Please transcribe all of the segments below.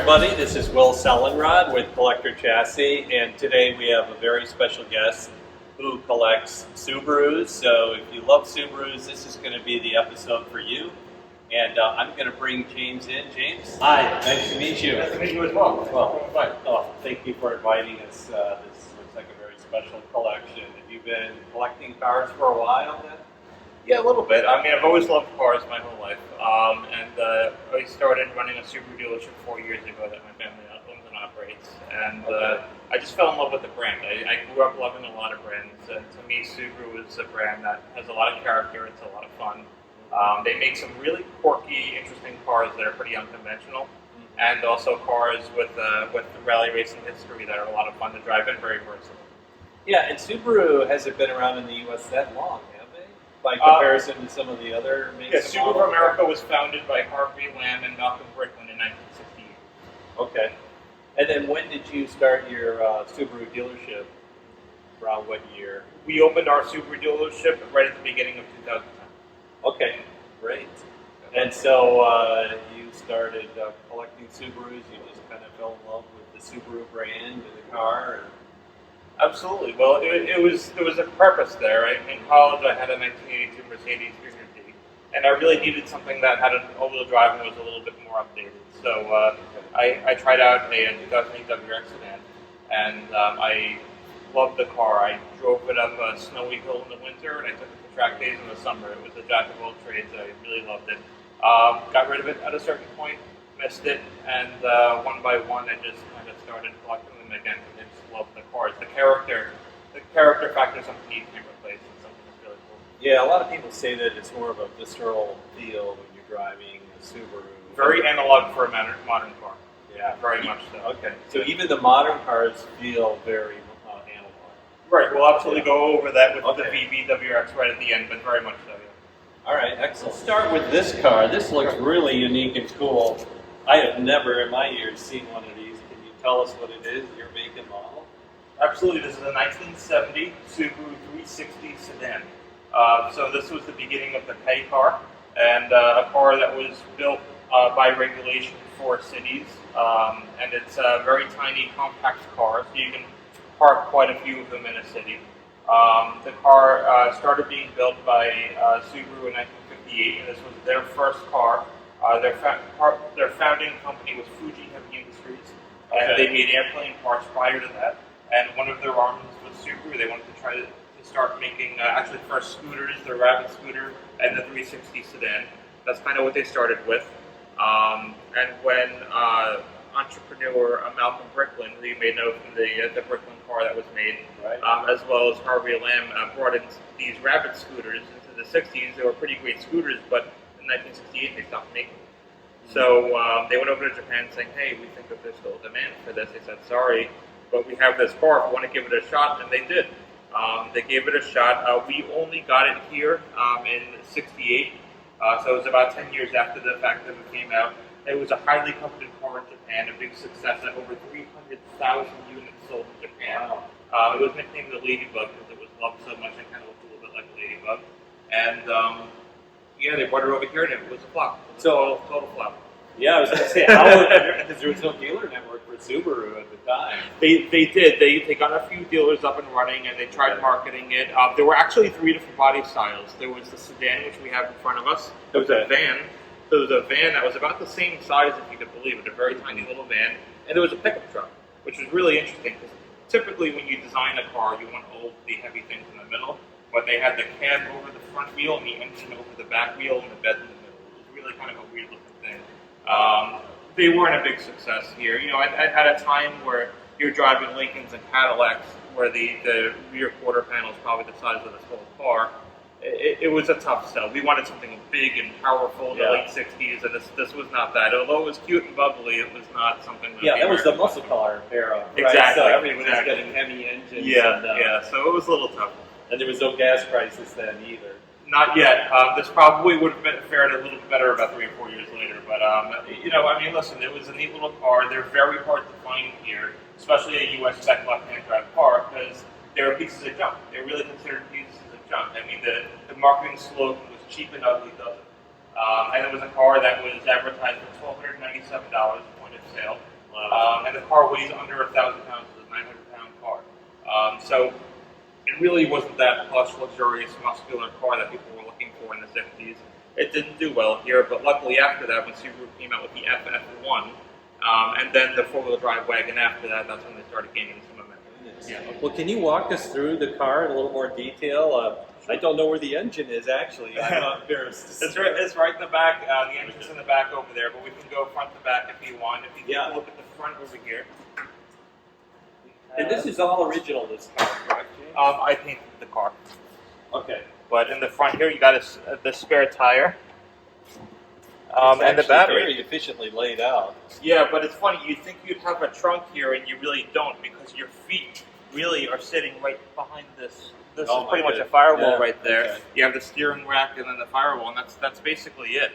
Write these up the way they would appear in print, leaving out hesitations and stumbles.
everybody. This is Will Sellenraad with Collector Chassis, and today we have a very special guest who collects Subarus. So if you love Subarus, this is going to be the episode for you. And I'm going to bring James in. James? Hi, nice to meet you. Nice to meet you as well. Thank you for inviting us. This looks like a very special collection. Have you been collecting cars for a while then? Yeah, a little bit. I mean, I've always loved cars my whole life. I started running a Subaru dealership 4 years ago that my family owns and operates. And I just fell in love with the brand. I grew up loving a lot of brands. And to me, Subaru is a brand that has a lot of character. It's a lot of fun. They make some really quirky, interesting cars that are pretty unconventional. And also cars with rally racing history that are a lot of fun to drive and very versatile. Yeah, and Subaru hasn't been around in the U.S. that long, have they? By comparison to some of the other makes. Yeah, Subaru America was founded by Harvey Lamb and Malcolm Bricklin in 1968. Okay. And then when did you start your Subaru dealership? Around what year? We opened our Subaru dealership right at the beginning of 2010. Okay, great. And so you started collecting Subarus. You just kind of fell in love with the Subaru brand and the car. Absolutely. Well, there was a purpose there. In college, I had a 1982 Mercedes 300D, and I really needed something that had an all-wheel drive and was a little bit more updated. So I tried out a 2008 WRX sedan, and I loved the car. I drove it up a snowy hill in the winter, and I took it to track days in the summer. It was a jack of all trades. I really loved it. Got rid of it at a certain point, missed it, and one by one, I just kind of started collecting them again. I just love the cars. The character factor is something you can't replace. It's something that's really cool. Yeah, a lot of people say that it's more of a visceral feel when you're driving a Subaru. Very analog for a modern car. Yeah, very much so. Okay, so even the modern cars feel very analog. Right, we'll absolutely go over that with the VVWRX right at the end, but very much so, yeah. All right, excellent. Let's start with this car. This looks really unique and cool. I have never in my years seen one of these. Can you tell us what it is, your make and model? Absolutely. This is a 1970 Subaru 360 sedan. So this was the beginning of the K car, and a car that was built by regulation for cities. And it's a very tiny, compact car, so you can park quite a few of them in a city. The car started being built by Subaru in 1958, and this was their first car. Their founding company was Fuji Heavy Industries, and they made airplane parts prior to that. And one of their arms was Subaru. They wanted to try to start making actually first scooters, the Rabbit scooter, and the 360 sedan. That's kind of what they started with. And when entrepreneur Malcolm Bricklin, who you may know from the Bricklin car that was made, as well as Harvey Lamb, brought in these Rabbit scooters into the 60s. They were pretty great scooters, but in 1968 they stopped making them. So they went over to Japan saying, hey, we think that there's still a demand for this. They said, sorry, but we have this car. If you want to give it a shot, and they did. They gave it a shot. We only got it here in '68, so it was about 10 years after the fact that it came out. It was a highly coveted car in Japan, a big success. At over 300,000 units sold in Japan. It was nicknamed the Ladybug because it was loved so much and kind of looked a little bit like a ladybug. And yeah, they brought it over here, and it was a flop. It was a total flop. Yeah, I was going to say, how because there was no dealer network for Subaru at the time. They did. They got a few dealers up and running, and they tried marketing it. There were actually 3 different body styles. There was the sedan, which we have in front of us. There was a van. There was a van that was about the same size, if you could believe it, a very tiny little van. And there was a pickup truck, which was really interesting, because typically when you design a car, you want all the heavy things in the middle. But they had the cab over the front wheel and the engine over the back wheel and the bed in the middle. It was really kind of a weird looking thing. They weren't a big success here. You know, at a time where you're driving Lincolns and Cadillacs, where the rear quarter panel is probably the size of this whole car, it was a tough sell. We wanted something big and powerful in the late 60s, and this was not that. Although it was cute and bubbly, it was not something that that was the muscle car era, right? Exactly. So everyone was getting heavy engines. Yeah, so it was a little tough. And there was no gas prices then either. Not yet. This probably would have fared a little bit better about 3 or 4 years later. But, you know, I mean, listen, it was a neat little car. They're very hard to find here, especially a U.S. spec left-hand drive car, because they're pieces of junk. They're really considered pieces of junk. I mean, the marketing slogan was cheap and ugly doesn't. And it was a car that was advertised for $1,297 point of sale. Wow. And the car weighs under 1,000 pounds. It's a 900-pound car. So it really wasn't that plush, luxurious, muscular car that people were looking for in the 60s. It didn't do well here, but luckily after that, when Subaru came out with the FF1, and then the four-wheel drive wagon after that, that's when they started gaining some momentum. Yeah. Well, can you walk us through the car in a little more detail? I don't know where the engine is, actually. I'm not embarrassed to say. It's right in the back. The engine's in the back over there, but we can go front to back if you want. If you take a look at the front over here. And this is all original, this car, correct, James? I painted the car. Okay. But in the front here, you got the spare tire. And the battery. Very efficiently laid out. Yeah, but it's funny. You'd think you'd have a trunk here, and you really don't, because your feet really are sitting right behind this. This is pretty much a firewall right there. Okay. You have the steering rack and then the firewall, and that's basically it.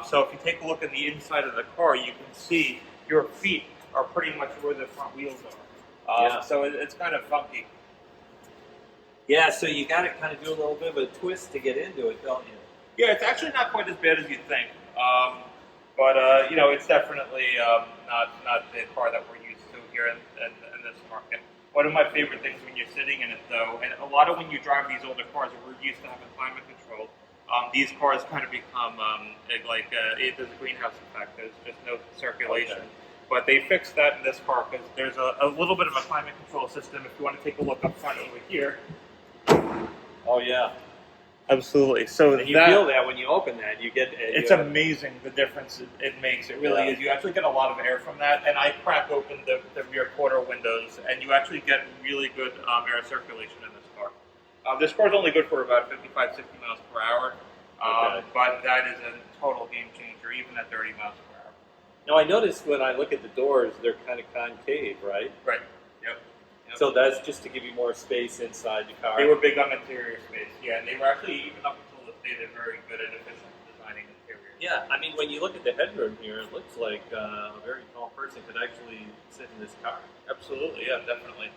So if you take a look at the inside of the car, you can see your feet are pretty much where the front wheels are. So it's kind of funky. Yeah, so you got to kind of do a little bit of a twist to get into it, don't you? Yeah, it's actually not quite as bad as you'd think. But you know, it's definitely not the car that we're used to here in this market. One of my favorite things when you're sitting in it, though, and a lot of when you drive these older cars, we're used to having climate control. These cars kind of become there's a greenhouse effect. There's just no circulation. Okay. But they fixed that in this car because there's a little bit of a climate control system. If you want to take a look up front over here. Oh yeah. Absolutely. So and you feel that when you open that, you get. It's amazing the difference it makes. It really is. You actually get a lot of air from that. And I crack open the rear quarter windows, and you actually get really good air circulation in this car. This car is only good for about 55, 60 miles per hour, but that is a total game changer, even at 30 miles per hour. Now I noticed when I look at the doors, they're kind of concave, right? Right. Yep. So that's just to give you more space inside the car. They were big on interior space, yeah, and they were actually, even up until this day, they're very good at efficient designing interiors. Yeah, I mean, when you look at the headroom here, it looks like a very tall person could actually sit in this car. Absolutely, yeah, definitely.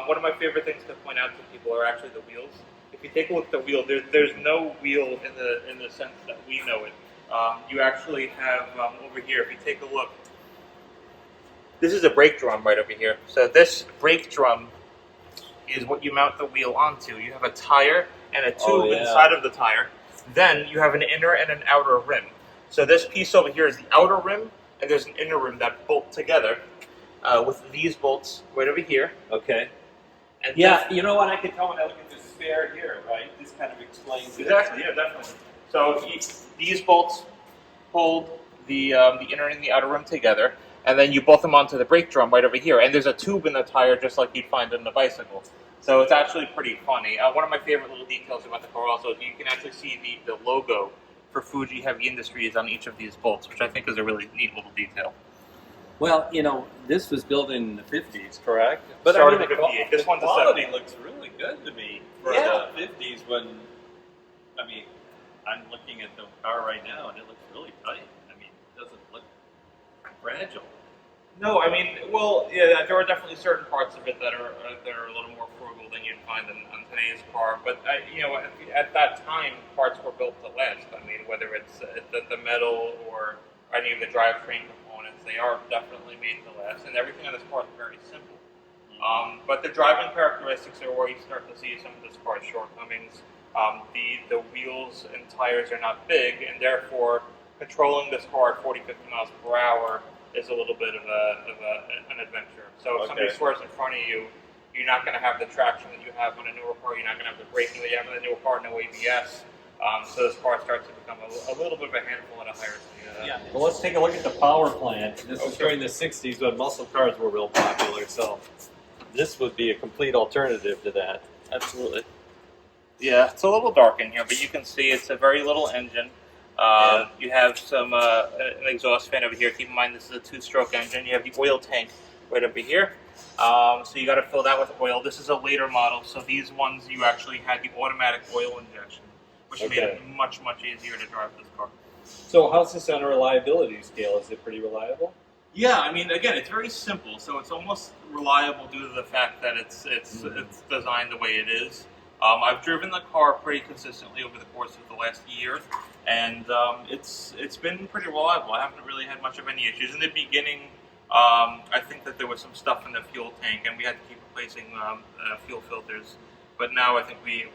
One of my favorite things to point out to people are actually the wheels. If you take a look at the wheel, there's no wheel in the sense that we know it. You actually have, over here, if you take a look, this is a brake drum right over here. So this brake drum is what you mount the wheel onto. You have a tire and a tube inside of the tire. Then you have an inner and an outer rim. So this piece over here is the outer rim, and there's an inner rim that bolt together with these bolts right over here. Okay. And you know what? I can tell when I look at the spare here, right? This kind of explains exactly. Yeah, definitely. So these bolts hold the inner and the outer rim together. And then you bolt them onto the brake drum right over here. And there's a tube in the tire just like you'd find in the bicycle. So it's actually pretty funny. One of my favorite little details about the car also is you can actually see the logo for Fuji Heavy Industries on each of these bolts, which I think is a really neat little detail. Well, you know, this was built in the 50s, correct? But started in 58. This one's the quality looks really good to me for the 50s when, I mean, I'm looking at the car right now and it looks really tight. I mean, it doesn't look fragile. No, I mean, well, yeah, there are definitely certain parts of it that are a little more frugal than you'd find on today's car. But you know, at that time, parts were built to last. I mean, whether it's the metal or any of the drivetrain components, they are definitely made to last. And everything on this car is very simple. But the driving characteristics are where you start to see some of this car's shortcomings. The wheels and tires are not big, and therefore controlling this car at 40, 50 miles per hour is a little bit of an adventure. So if somebody swerves in front of you, you're not going to have the traction that you have on a newer car. You're not going to have the braking that you have on a newer car, no ABS. So this car starts to become a little bit of a handful at a higher speed. Yeah. Well, let's take a look at the power plant. This was during the 60s when muscle cars were real popular. So this would be a complete alternative to that. Absolutely. Yeah, it's a little dark in here, but you can see it's a very little engine. You have some an exhaust fan over here. Keep in mind this is a 2-stroke engine. You have the oil tank right over here. So you got to fill that with oil. This is a later model, so these ones you actually had the automatic oil injection, which made it much, much easier to drive this car. So how's this on a reliability scale? Is it pretty reliable? Yeah, I mean, again, it's very simple, so it's almost reliable due to the fact that it's designed the way it is. I've driven the car pretty consistently over the course of the last year, and it's been pretty reliable. I haven't really had much of any issues. In the beginning, I think that there was some stuff in the fuel tank, and we had to keep replacing fuel filters. But now I think we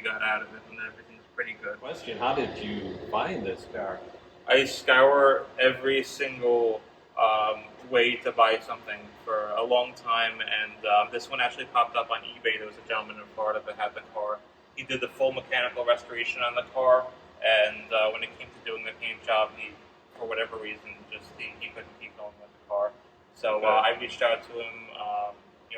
got out of it, and everything's pretty good. Question: how did you find this car? I scour every single way to buy something for a long time, and this one actually popped up on eBay. There was a gentleman in Florida that had the car. He did the full mechanical restoration on the car, and when it came to doing the paint job, he, for whatever reason, he couldn't keep going with the car. So Okay. I reached out to him.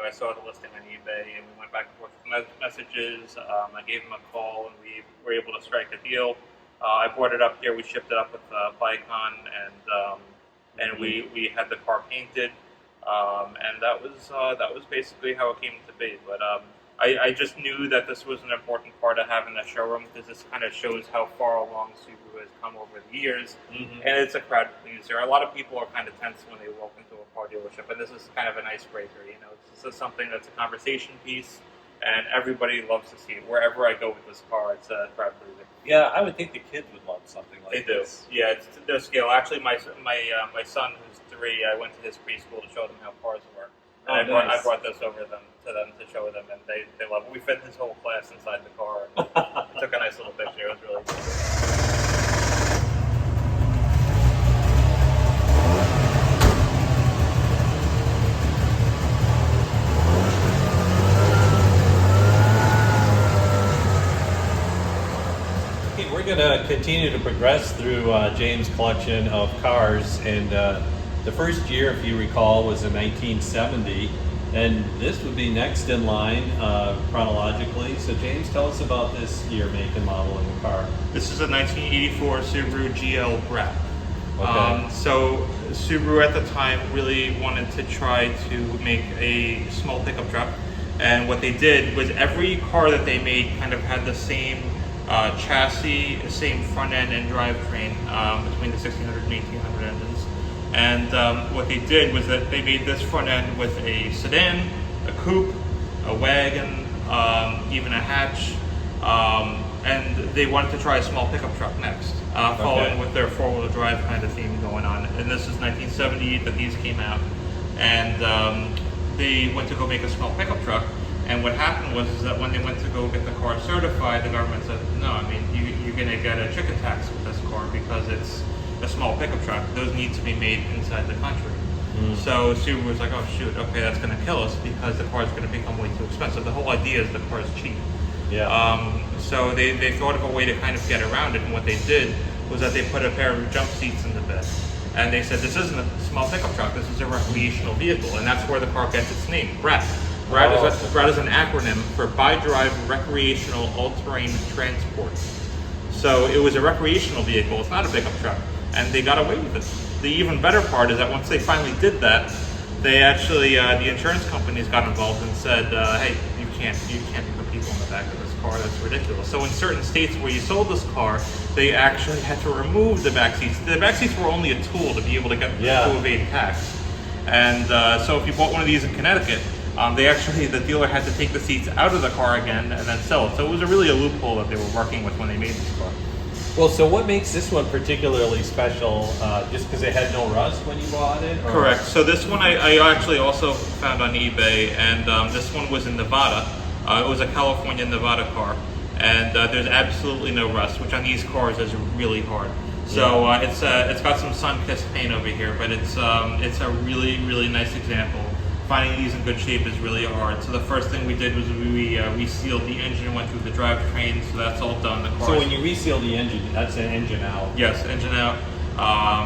I saw the listing on eBay, and we went back and forth with messages. I gave him a call, and we were able to strike a deal. I brought it up here. We shipped it up with Bicon, and we had the car painted, and that was basically how it came to be. But I just knew that this was an important part to have in the showroom, because this kind of shows how far along Subaru has come over the years, and it's a crowd pleaser. A lot of people are kind of tense when they walk into a car dealership, and this is kind of an icebreaker. This is something that's a conversation piece, and everybody loves to see it. Wherever I go with this car, it's a crowd pleaser. Yeah, I would think the kids would love something like They do. this. Yeah, it's to their scale. Actually, my son, who's 3, I went to his preschool to show them how cars work. And Oh, nice. I brought this over to them to show them, and they love it. We fit his whole class inside the car, and we took a nice little picture. It was really cool. Okay, we're going to continue to progress through James' collection of cars, and the first year, if you recall, was in 1970, and this would be next in line chronologically. So James, tell us about this year, make, and model in the car. This is a 1984 Subaru GL Brat. Okay. So Subaru at the time really wanted to try to make a small pickup truck, and what they did was every car that they made kind of had the same chassis, same front end and drivetrain between the 1600 and 1800 engines. And what they did was that they made this front end with a sedan, a coupe, a wagon, even a hatch, and they wanted to try a small pickup truck next, following with their four-wheel drive kind of theme going on. And this is 1978 that these came out, and they went to go make a small pickup truck. And what happened was that when they went to go get the car certified, the government said, no, I mean, you're going to get a chicken tax with this car because it's a small pickup truck. Those need to be made inside the country. So Subaru was like, oh shoot, okay, that's going to kill us because the car is going to become way too expensive. The whole idea is the car is cheap. Yeah. So they thought of a way to kind of get around it, and what they did was that they put a pair of jump seats in the bed. And they said, this isn't a small pickup truck, this is a recreational vehicle, and that's where the car gets its name, BRAT. BRAT is an acronym for Bi-Drive Recreational All-Terrain Transport. So it was a recreational vehicle, it's not a pickup truck, and they got away with it. The even better part is that once they finally did that, they actually, the insurance companies got involved and said, hey, you can't put people in the back of this car, that's ridiculous. So in certain states where you sold this car, they actually had to remove the back seats. The back seats were only a tool to be able to get to evade tax. And so if you bought one of these in Connecticut, the dealer had to take the seats out of the car again and then sell it. So it was really a loophole that they were working with when they made this car. Well, so what makes this one particularly special? Just because it had no rust when you bought it? Or? Correct. So this one I actually also found on eBay, and this one was in Nevada. It was a California Nevada car, and there's absolutely no rust, which on these cars is really hard. So it's got some sun-kissed paint over here, but it's a really, really nice example. Finding these in good shape is really hard. So the first thing we did was we resealed the engine, went through the drivetrain, so that's all done. The So when you reseal the engine, that's an engine out? Yes, engine out,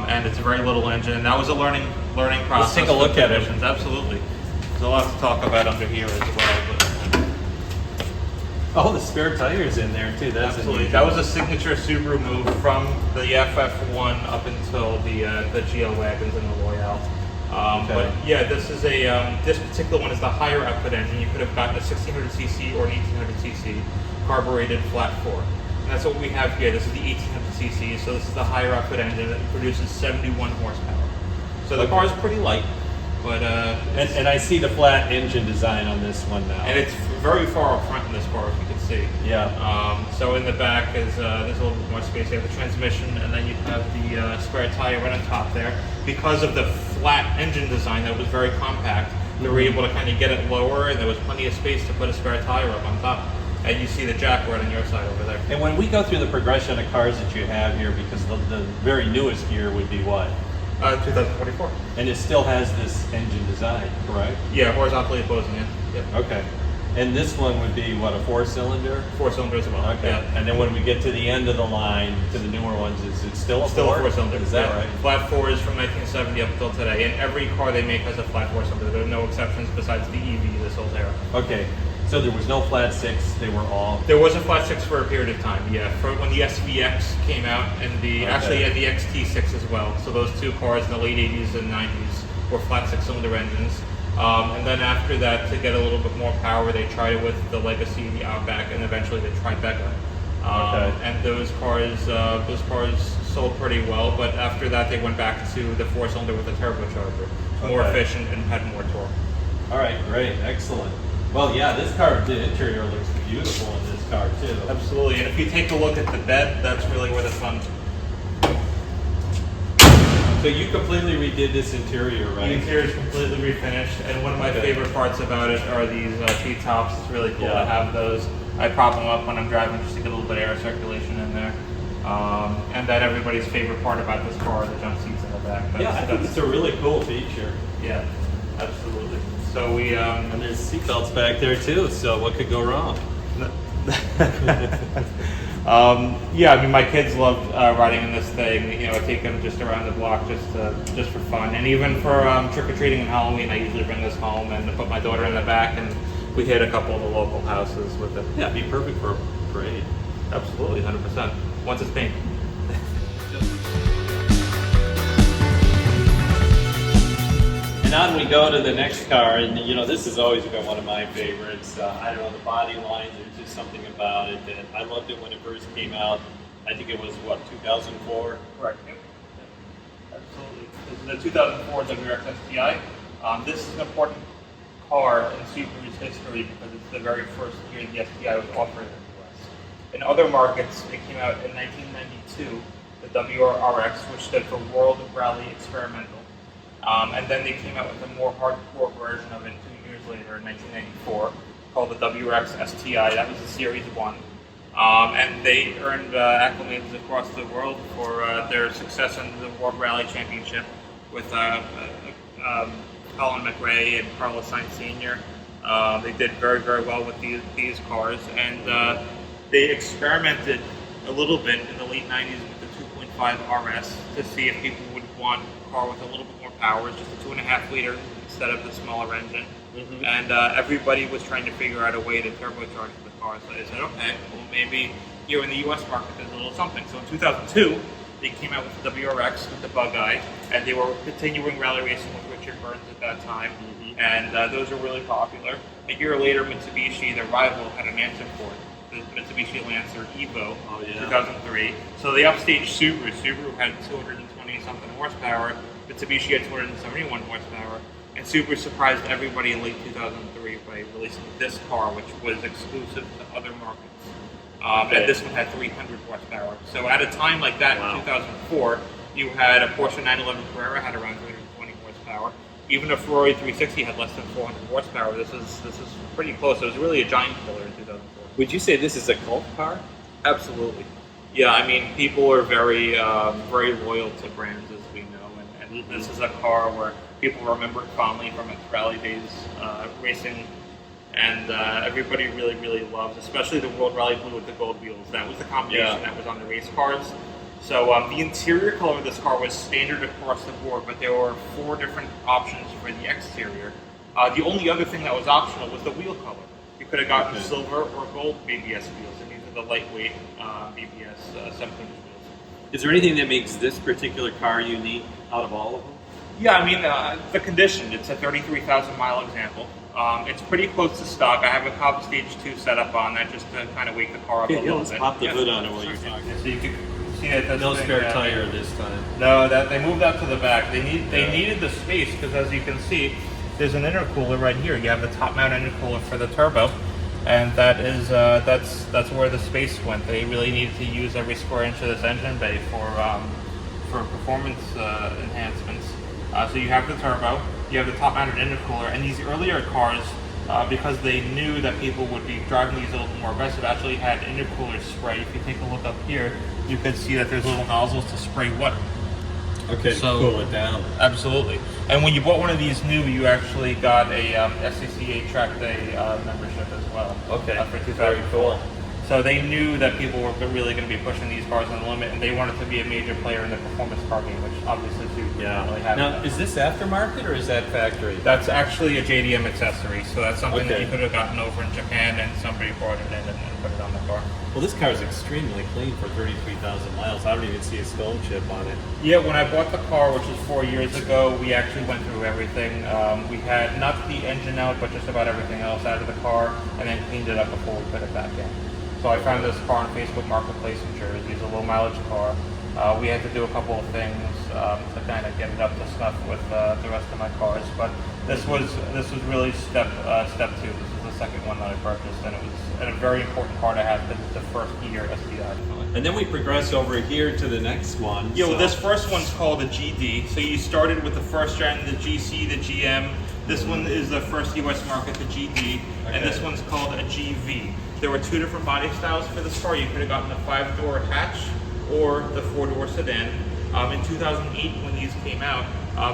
and it's a very little engine. That was a learning process. Let's take a look at it. Absolutely. There's a lot to talk about under here as well. But Oh, the spare tire's in there too. That's absolutely. That was a signature Subaru move from the FF1 up until the GL wagons and the Royale. But yeah, this is this particular one is the higher output engine. You could have gotten a 1600cc or an 1800cc carbureted flat 4. And that's what we have here. This is the 1800cc, so this is the higher output engine that produces 71 horsepower. So the car is pretty light, but and I see the flat engine design on this one now. and it's very far up front in this car, if you can see. Yeah. So in the back is there's a little bit more space. You have the transmission, and then you have the spare tire right on top there. Because of the flat engine design that was very compact, they were able to kind of get it lower, and there was plenty of space to put a spare tire up on top. And you see the jack right on your side over there. And when we go through the progression of cars that you have here, because the very newest year would be what? 2024. And it still has this engine design, correct? Yeah, horizontally opposing, yeah. Yep. Okay. And this one would be what, a 4-cylinder? 4-cylinder as well. Okay. Yeah. And then when we get to the end of the line, to the newer ones, is it still a 4? Still a 4-cylinder. Is that right? Flat 4 is from 1970 up until today, and every car they make has a flat 4-cylinder. There are no exceptions besides the EV this whole era. Okay. So there was no flat 6, they were all... There was a flat 6 for a period of time, yeah. For when the SVX came out, and actually had the XT6 as well. So those two cars in the late 80s and 90s were flat 6-cylinder engines. And then after that, to get a little bit more power, they tried it with the Legacy, the Outback, and eventually the Tribeca. And those cars sold pretty well, but after that they went back to the 4-cylinder with the turbocharger. More efficient and had more torque. All right, great, excellent. Well, yeah, this car, the interior looks beautiful in this car too. Absolutely, and if you take a look at the bed, that's really where the fun. So you completely redid this interior, right? The interior is completely refinished, and one of my favorite parts about it are these T-tops. It's really cool to have those. I prop them up when I'm driving just to get a little bit of air circulation in there. And then everybody's favorite part about this car are the jump seats in the back. I think it's a really cool feature. Yeah, absolutely. So we and there's seatbelts back there too. So what could go wrong? Yeah, I mean, my kids love riding in this thing. You know, I take them just around the block just for fun, and even for trick or treating and Halloween, I usually bring this home and put my daughter in the back, and we hit a couple of the local houses with it. Yeah, it'd be perfect for a parade. Absolutely, 100%. Once it's painted. And on we go to the next car, and you know, this has always been one of my favorites. I don't know, the body lines, there's just something about it that I loved it when it first came out. I think it was, what, 2004? Correct. Yep. Absolutely. This is the 2004 WRX STI. This is an important car in Subaru's history because it's the very first year the STI was offered in the US. In other markets, it came out in 1992, the WRX, which stood for World Rally Experimental. And then they came out with a more hardcore version of it 2 years later in 1994 called the WRX STI. That was the Series 1. And they earned acclamations across the world for their success in the World Rally Championship with Colin McRae and Carlos Sainz Sr. They did very, very well with these cars. And they experimented a little bit in the late 90s with the 2.5 RS to see if people would want a car with a little bit more power, just a 2.5 liter instead of the smaller engine. And everybody was trying to figure out a way to turbocharge the car. So they said, okay, well maybe here in the US market there's a little something. So in 2002, they came out with the WRX with the bug eye, and they were continuing rally racing with Richard Burns at that time. And those were really popular. A year later, Mitsubishi, their rival, had an answer for it. The Mitsubishi Lancer Evo, 2003. So they upstaged Subaru. Subaru had 220 something horsepower. Mitsubishi had 271 horsepower. And Subaru surprised everybody in late 2003 by releasing this car, which was exclusive to other markets. And this one had 300 horsepower. So at a time like that in 2004, you had a Porsche 911 Carrera had around 320 horsepower. Even a Ferrari 360 had less than 400 horsepower. This is pretty close. It was really a giant killer in 2004. Would you say this is a cult car? Absolutely. Yeah, I mean, people are very very loyal to brands, as we know, and this is a car where people remember it fondly from its rally days racing, and everybody really, really loves, especially the World Rally Blue with the gold wheels. That was the combination that was on the race cars. So the interior color of this car was standard across the board, but there were 4 different options for the exterior. The only other thing that was optional was the wheel color. You could have gotten silver or gold BBS wheels, and these are the lightweight BBS 7-inch wheels. Is there anything that makes this particular car unique out of all of them? Yeah, I mean, the condition, it's a 33,000 mile example. It's pretty close to stock. I have a Cobb Stage 2 set up on that just to kind of wake the car up a little let's bit. pop the hood on it while you're talking. So you can see that No spare tire this time. No, that they moved that to the back. They needed the space because, as you can see, there's an intercooler right here. You have the top mount intercooler for the turbo, and that's where the space went. They really needed to use every square inch of this engine bay for performance enhancements. So you have the turbo, you have the top-mounted intercooler, and these earlier cars, because they knew that people would be driving these a little more aggressive, actually had intercooler spray. If you take a look up here, you can see that there's little nozzles to spray water. Okay, so cool it down. Absolutely. And when you bought one of these new, you actually got a SCCA Track Day membership as well. Okay, for 2004. very cool. So they knew that people were really going to be pushing these cars on the limit, and they wanted to be a major player in the performance car game, which obviously Subaru didn't really have. Now, is this aftermarket or is that factory? That's actually a JDM accessory, so that's something that you could have gotten over in Japan, and somebody brought it in and put it on the car. Well, this car is extremely clean for 33,000 miles. I don't even see a stone chip on it. Yeah, when I bought the car, which was 4 years ago, we actually went through everything. We had not the engine out, but just about everything else out of the car, and then cleaned it up before we put it back in. So I found this car on Facebook Marketplace in Jersey. It's a low mileage car. We had to do a couple of things to kind of get it up to snuff with the rest of my cars, but this was really step two. This is the second one that I purchased, and it was a very important car to have because it's the first year STI. And then we progress over here to the next one. Yeah, well, this first one's called the GD. So you started with the first gen, the GC, the GM. This one is the first US market, the GD, and this one's called a GV. There were two different body styles for this car. You could have gotten the 5-door hatch or the 4-door sedan. In 2008, when these came out,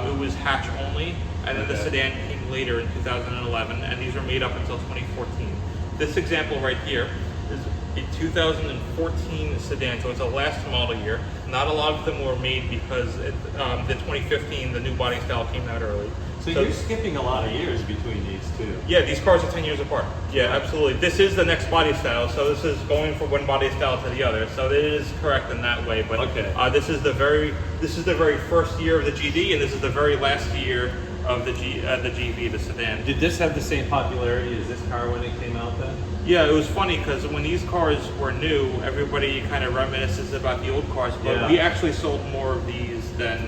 it was hatch only, and then the sedan came later in 2011, and these were made up until 2014. This example right here is a 2014 sedan, so it's a last model year. Not a lot of them were made because the 2015, the new body style came out early. So you're skipping a lot of years between these two. Yeah, these cars are 10 years apart. Yeah, absolutely. This is the next body style, so this is going from one body style to the other. So it is correct in that way. But this is the very first year of the GD, and this is the very last year of the GV, the sedan. Did this have the same popularity as this car when it came out then? Yeah, it was funny because when these cars were new, everybody kind of reminisces about the old cars, but we actually sold more of these than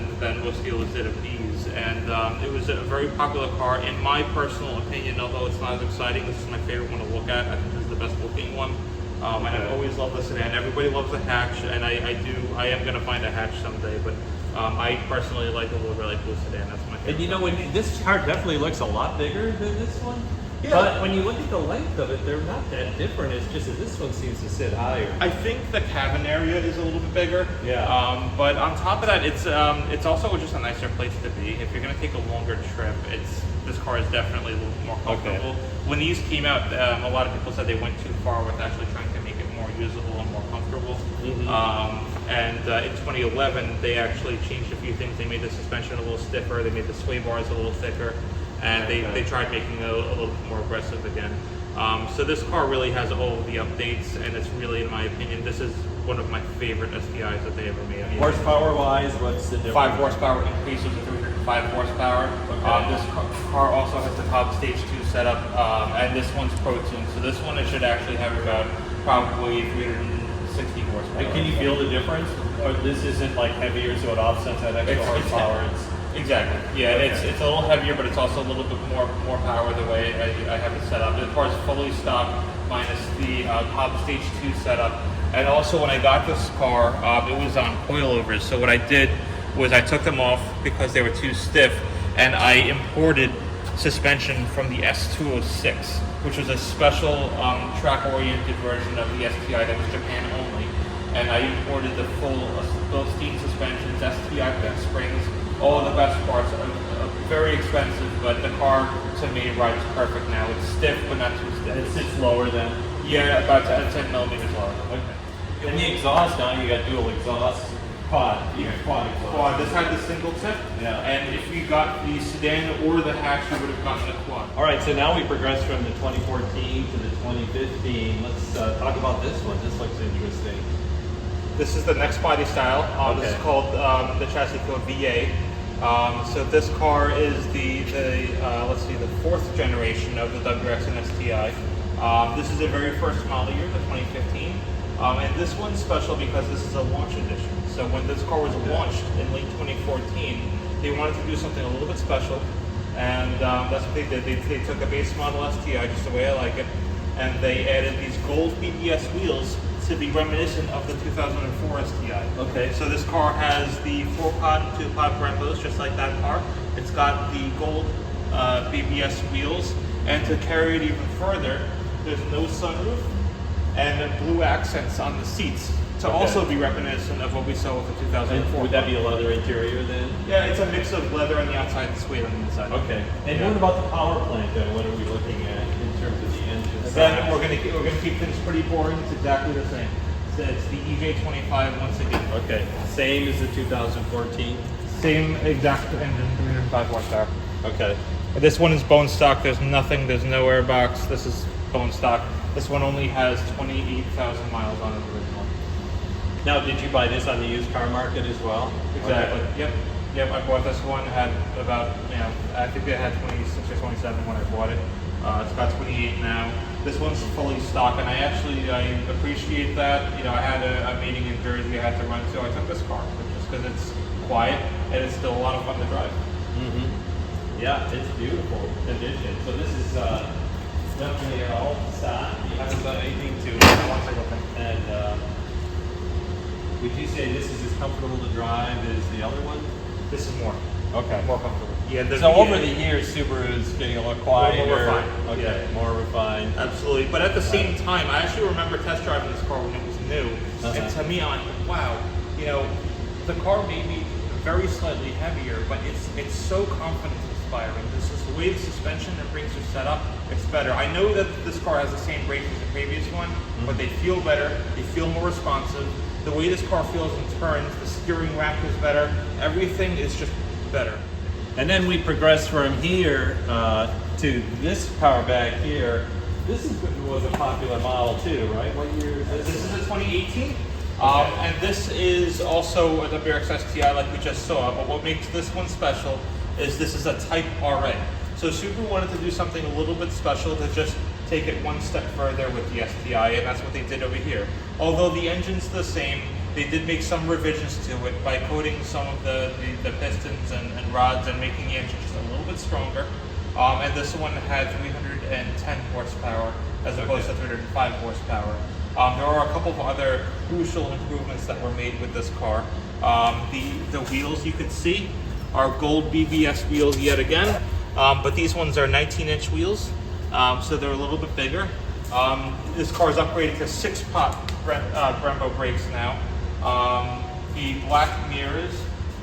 most dealers did of these. And it was a very popular car. In my personal opinion, although it's not as exciting, this is my favorite one to look at. I think this is the best looking one. And I've always loved the sedan. Everybody loves the hatch, and I am going to find a hatch someday, but I personally like the little light blue sedan. That's my favorite. And you know, this car definitely looks a lot bigger than this one. Yeah. But when you look at the length of it, they're not that different. It's just that this one seems to sit higher. I think the cabin area is a little bit bigger. Yeah. But on top of that, it's also just a nicer place to be. If you're going to take a longer trip, this car is definitely a little more comfortable. When these came out, a lot of people said they went too far with actually trying to make it more usable and more comfortable. And in 2011, they actually changed a few things. They made the suspension a little stiffer. They made the sway bars a little thicker. And they tried making it a little bit more aggressive again. So this car really has all of the updates, and it's really, in my opinion, this is one of my favorite STIs that they ever made. Horsepower-wise, what's the difference? 5 horsepower increases to 305 horsepower. This car also has the top stage 2 setup, and this one's pro-tuned. So this one, it should actually have about probably 360 horsepower. And can you feel the difference? Or this isn't like heavier, so it offsets that extra horsepower? Exactly. Yeah, it's a little heavier, but it's also a little bit more power the way I have it set up. The car's fully stock minus the top stage 2 setup. And also when I got this car, it was on coilovers. So what I did was I took them off because they were too stiff, and I imported suspension from the S206, which was a special track-oriented version of the STI that was Japan only. And I imported the full steam suspensions, STI pin springs, all of the best parts. Very expensive, but the car to me rides perfect now. It's stiff, but not too stiff. It sits lower then? Yeah, about 10 millimeters lower. Okay. And the exhaust now, you got dual exhaust. Quad. You got quad exhaust. Quad. This had the single tip. Yeah. And if you got the sedan or the hatch, you would have gotten the quad. All right, so now we progress from the 2014 to the 2015. Let's talk about this one. This looks interesting. This is the next body style. This is called the chassis code VA. So this car is the 4th generation of the WX and STI. This is the very first model year, the 2015. And this one's special because this is a launch edition. So when this car was launched in late 2014, they wanted to do something a little bit special. And that's what they did. They took a base model STI, just the way I like it, and they added these gold BBS wheels to be reminiscent of the 2004 STI. Okay. So this car has the 4-pod and 2-pod Brembos, just like that car. It's got the gold BBS wheels, and to carry it even further, there's no sunroof and blue accents on the seats to also be reminiscent of what we saw with the 2004. And would that be a leather interior then? Yeah, it's a mix of leather on the outside and suede on the inside. Okay. And what about the power plant then? What are we looking at in terms of the engine? Then we're gonna keep things pretty boring. It's exactly the same. So it's the EJ25 once again. Okay. Same as the 2014. Same exact engine, 305 horsepower. Okay. This one is bone stock. There's nothing. There's no airbox. This is bone stock. This one only has 28,000 miles on it originally. Now, did you buy this on the used car market as well? Exactly. Okay. Yep. I bought this one. Had about I think it had 26 or 27 when I bought it. It's got 28 now. This one's fully stock, and I appreciate that. I had a meeting in Jersey I had to run to. I took this car just because it's quiet and it's still a lot of fun to drive. Mm-hmm. Yeah, it's beautiful condition. So this is definitely all stock. You haven't done anything to it. One single thing. And would you say this is as comfortable to drive as the other one? This is more. Okay. More comfortable. Yeah. So over the years, Subaru's getting a little quieter. More refined. Okay. Yeah. More refined. Absolutely. But at the same time, I actually remember test driving this car when it was new. And to me, I'm like, wow, the car may be very slightly heavier, but it's so confidence inspiring. This is the way the suspension and brakes are set up. It's better. I know that this car has the same brakes as the previous one, but they feel better. They feel more responsive. The way this car feels in turns, the steering rack is better. Everything is just better. And then we progress from here to this car back here. This was a popular model too, right? What year is this? This is a 2018. And this is also a WRX STI like we just saw, but what makes this one special is this is a Type RA. So Subaru wanted to do something a little bit special to just take it one step further with the STI, and that's what they did over here. Although the engine's the same, they did make some revisions to it by coating some of the pistons and rods and making the engine just a little bit stronger. And this one had 310 horsepower as opposed to 305 horsepower. There are a couple of other crucial improvements that were made with this car. The wheels you can see are gold BBS wheels yet again, but these ones are 19-inch wheels, so they're a little bit bigger. This car is upgraded to 6-pot Brembo brakes now. The black mirrors,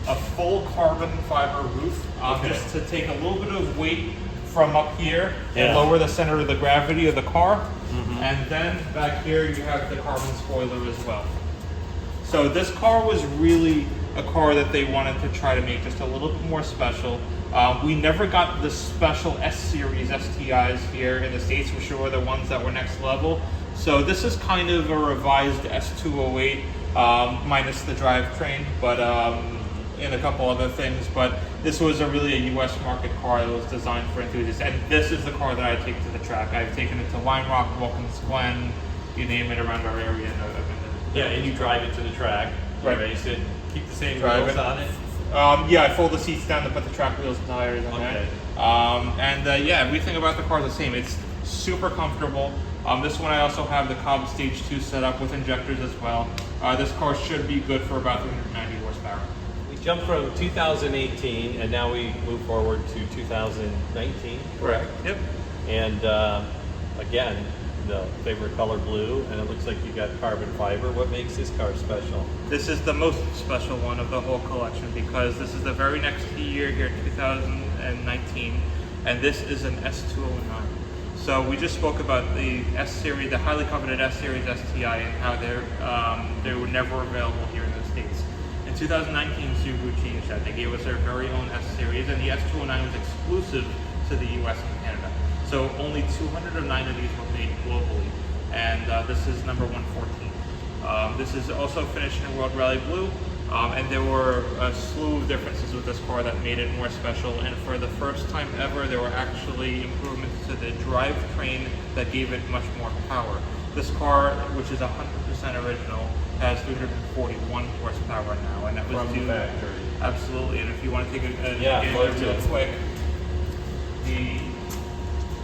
a full carbon fiber roof, just to take a little bit of weight from up here and lower the center of the gravity of the car. And then back here you have the carbon spoiler as well. So this car was really a car that they wanted to try to make just a little bit more special. We never got the special S-Series STIs here in the States, which were the ones that were next level. So this is kind of a revised S208 minus the drivetrain, but and a couple other things. But this was really a U.S. market car that was designed for enthusiasts, and this is the car that I take to the track. I've taken it to Lime Rock, Wilkins Glen, you name it, around our area. And you drive it to the track, race it, keep the same wheels on it. Yeah, I fold the seats down to put the track wheels and tires on there. Yeah, everything about the car is the same. It's super comfortable. This one I also have the Cobb Stage 2 set up with injectors as well. This car should be good for about 390 horsepower. We jumped from 2018 and now we move forward to 2019, correct? Yep. And again, the favorite color blue, and it looks like you got carbon fiber. What makes this car special? This is the most special one of the whole collection because this is the very next year here, 2019, and this is an S209. So we just spoke about the S-Series, the highly coveted S-Series STI, and how they were never available here in the States. In 2019, Subaru changed that. They gave us their very own S-Series, and the S209 was exclusive to the US and Canada. So only 209 of these were made globally, and this is number 114. This is also finished in World Rally Blue, and there were a slew of differences with this car that made it more special, and for the first time ever, there were actually improvements to the drivetrain that gave it much more power. This car, which is 100% original, has 341 horsepower now, and that was from the factory. Absolutely, and if you want to take a real quick,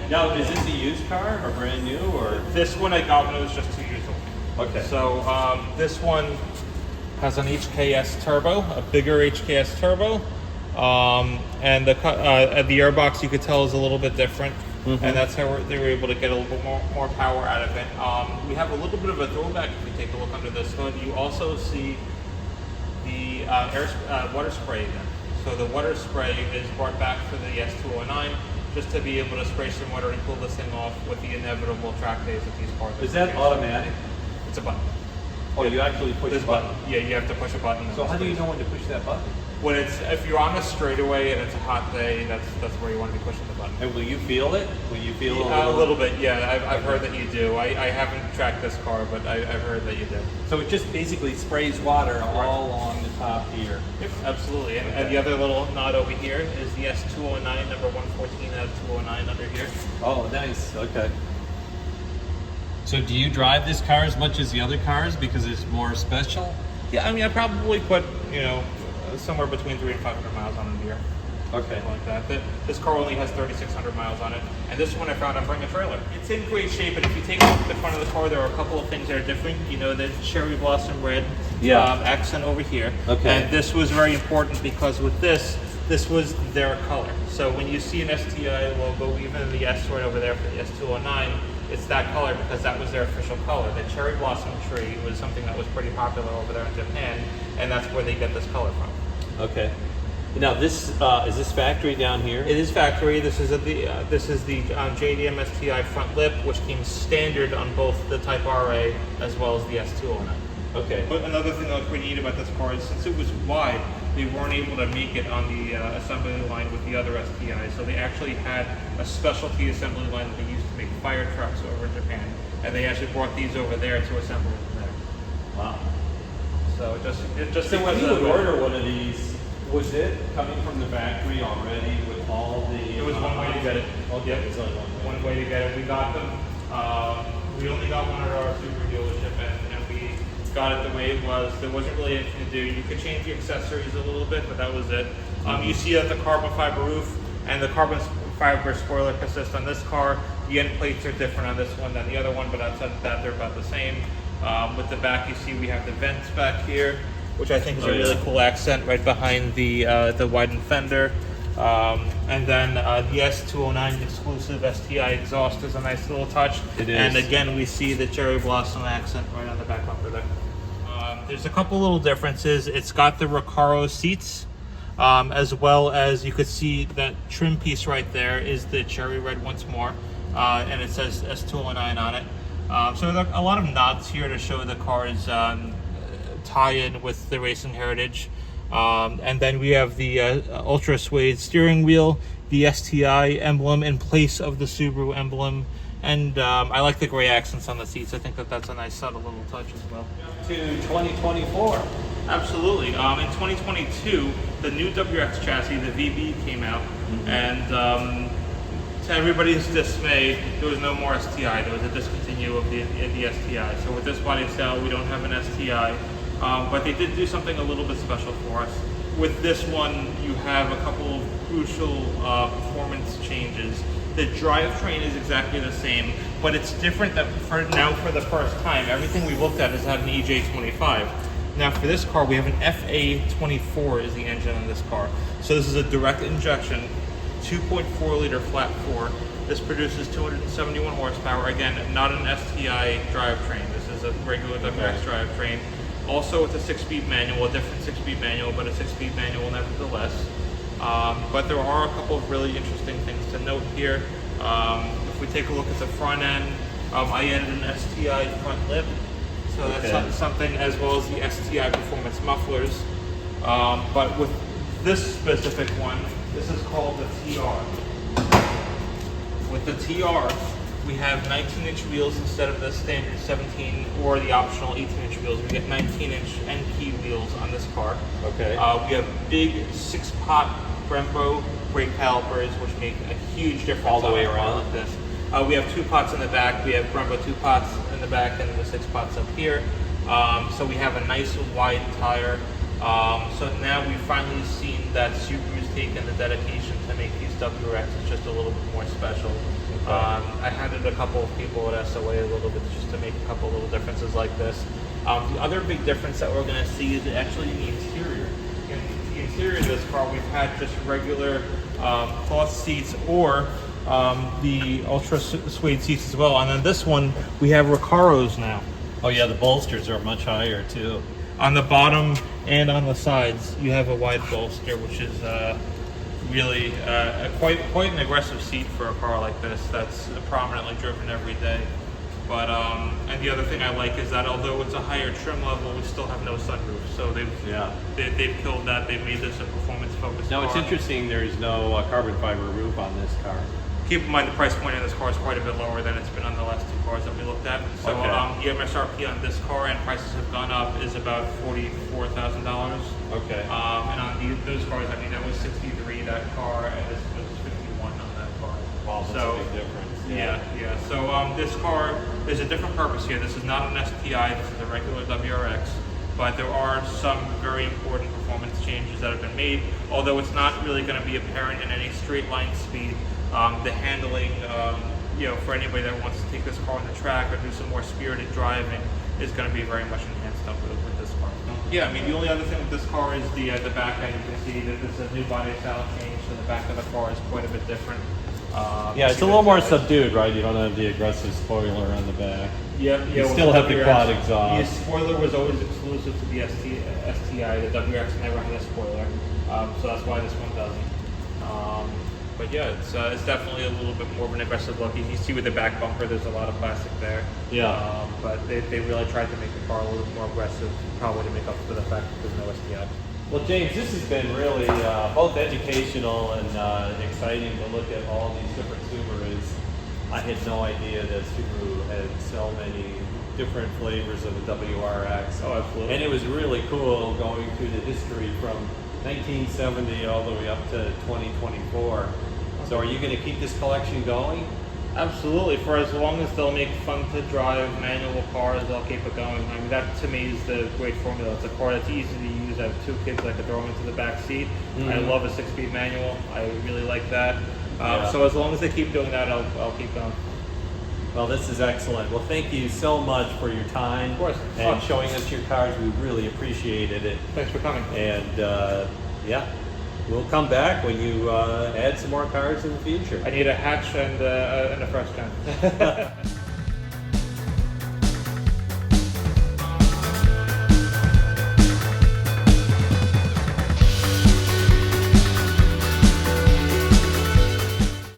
and Now, is this a used car or brand new or? This one I got when it was just 2 years old. Okay. So this one has an HKS turbo, a bigger HKS turbo, and the airbox you could tell is a little bit different, and that's how they were able to get a little bit more power out of it. We have a little bit of a throwback if you take a look under this hood. You also see the water spray again. So the water spray is brought back for the S209 just to be able to spray some water and cool this thing off with the inevitable track days that these cars are. Is that automatic? It's a button. Oh, you actually push the button? Yeah, you have to push a button. So how do you know when to push that button? When if you're on a straightaway and it's a hot day, that's where you want to be pushing the button. And will you feel it? Will you feel a little bit? Yeah, I've heard that you do. I haven't tracked this car, but I've heard that you do. So it just basically sprays water all along the top here. Yep, absolutely. And the other little nod over here is the S209, number 114 out of 209 under here. Oh, nice. Okay. So do you drive this car as much as the other cars because it's more special? Yeah, I mean, I probably put, somewhere between 300 and 500 miles on it a year. Okay. Something like that. This car only has 3,600 miles on it. And this one I found on Bring a Trailer. It's in great shape, but if you take a look at the front of the car, there are a couple of things that are different. You know, the cherry blossom red accent over here. Okay. And this was very important because with this was their color. So when you see an STI logo, even the S right over there for the S209, it's that color because that was their official color. The cherry blossom tree was something that was pretty popular over there in Japan, and that's where they get this color from. Okay. Now this is this factory down here? It is factory. This is the JDM STI front lip, which came standard on both the Type RA as well as the S209. Okay. But another thing that was pretty neat about this car is since it was wide, they weren't able to make it on the assembly line with the other STIs. So they actually had a specialty assembly line that they used to make fire trucks over in Japan, and they actually brought these over there to assemble them there. Wow. So it just So when you would order one of these, was it coming from the factory already with all the? It was one way to get it. Okay, it's only One way to get it. We got them. We only got one at our Subaru dealership, and we got it the way it was. There wasn't really anything to do. You could change the accessories a little bit, but that was it. You see that the carbon fiber roof and the carbon fiber spoiler assist on this car. The end plates are different on this one than the other one, but outside of that, they're about the same. With the back, you see we have the vents back here, which I think is a really cool accent right behind the widened fender. And then the S209 exclusive STI exhaust is a nice little touch. It is. And again, we see the cherry blossom accent right on the back bumper there. There's a couple little differences. It's got the Recaro seats, as well as you could see that trim piece right there is the cherry red once more, and it says S209 on it. So there are a lot of nods here to show the car's tie-in with the racing heritage. And then we have the ultra suede steering wheel, the STI emblem in place of the Subaru emblem, and I like the gray accents on the seats. I think that's a nice subtle little touch as well. To 2024. Absolutely. In 2022, the new WX chassis, the VB, came out, and to everybody's dismay, there was no more STI. There was a discontinue of the STI. So with this body style, we don't have an STI. But they did do something a little bit special for us. With this one, you have a couple of crucial performance changes. The drivetrain is exactly the same, but it's different that for the first time, everything we've looked at has had an EJ25. Now for this car, we have an FA24 is the engine on this car. So this is a direct injection, 2.4 liter flat four. This produces 271 horsepower. Again, not an STI drivetrain. This is a regular WX drivetrain. Also with a 6-speed manual, a different 6-speed manual, but a 6-speed manual nevertheless. But there are a couple of really interesting things to note here. If we take a look at the front end, I added an STI front lip. So that's something, as well as the STI performance mufflers. But with this specific one, this is called the TR. With the TR, we have 19-inch wheels instead of the standard 17 or the optional 18-inch wheels. We get 19-inch NP wheels on this car. Okay. We have big 6-pot Brembo brake calipers, which make a huge difference all the way around around. this. We have 2 pots in the back. We have Brembo 2 pots in the back and the 6 pots up here. So we have a nice wide tire. So now we've finally seen that Subaru's taken the dedication to make these WRXs just a little bit more special. Okay. I handed a couple of people at SOA a little bit just to make a couple little differences like this. The other big difference that we're going to see is actually in the interior. In the interior of this car, we've had just regular cloth seats or the ultra suede seats as well. And then this one, we have Recaros now. Oh yeah, the bolsters are much higher too. On the bottom and on the sides, you have a wide bolster, which is really quite an aggressive seat for a car like this that's prominently driven every day. But and the other thing I like is that although it's a higher trim level, we still have no sunroof. So they've killed that. They've made this a performance-focused car. Now it's interesting. There's no carbon fiber roof on this car. Keep in mind the price point on this car is quite a bit lower than it's been on the last two cars that we looked at. So Okay. the MSRP on this car, and prices have gone up, is about $44,000. Okay. And on those cars, I mean, that was 63 that car, and this was 51 on that car. Wow, that's So, a big difference. yeah. So this car, there's a different purpose here. This is not an STI. This is a regular WRX. But there are some very important performance changes that have been made, although it's not really going to be apparent in any straight line speed. The handling, for anybody that wants to take this car on the track or do some more spirited driving, is going to be very much enhanced up with this car. Yeah, I mean, the only other thing with this car is the back end. You can see that this is a new body style change, so the back of the car is quite a bit different. Yeah, it's a little more subdued, right? You don't have the aggressive spoiler on the back. Yeah. You still have the quad exhaust. The spoiler was always exclusive to the STI. The WRX never had a spoiler, so that's why this one doesn't. But yeah, it's definitely a little bit more of an aggressive look. You see with the back bumper, there's a lot of plastic there. Yeah. But they really tried to make the car a little more aggressive, probably to make up for the fact that there's no STI. Well, James, this has been really both educational and exciting to look at all these different Subarus. I had no idea that Subaru had so many different flavors of the WRX. Oh, absolutely. And it was really cool going through the history from 1970 all the way up to 2024. So are you going to keep this collection going? Absolutely. For as long as they'll make fun to drive manual cars, they'll keep it going. I mean, that to me is the great formula. It's a car that's easy to use. I have two kids. I could throw them into the back seat. I love a 6-speed manual. I really like that. So as long as they keep doing that, I'll keep going. Well, this is excellent. Well, thank you so much for your time. Of course. And showing us your cars. We really appreciated it. Thanks for coming. And we'll come back when you add some more cars in the future. I need a hatch and a fresh gun.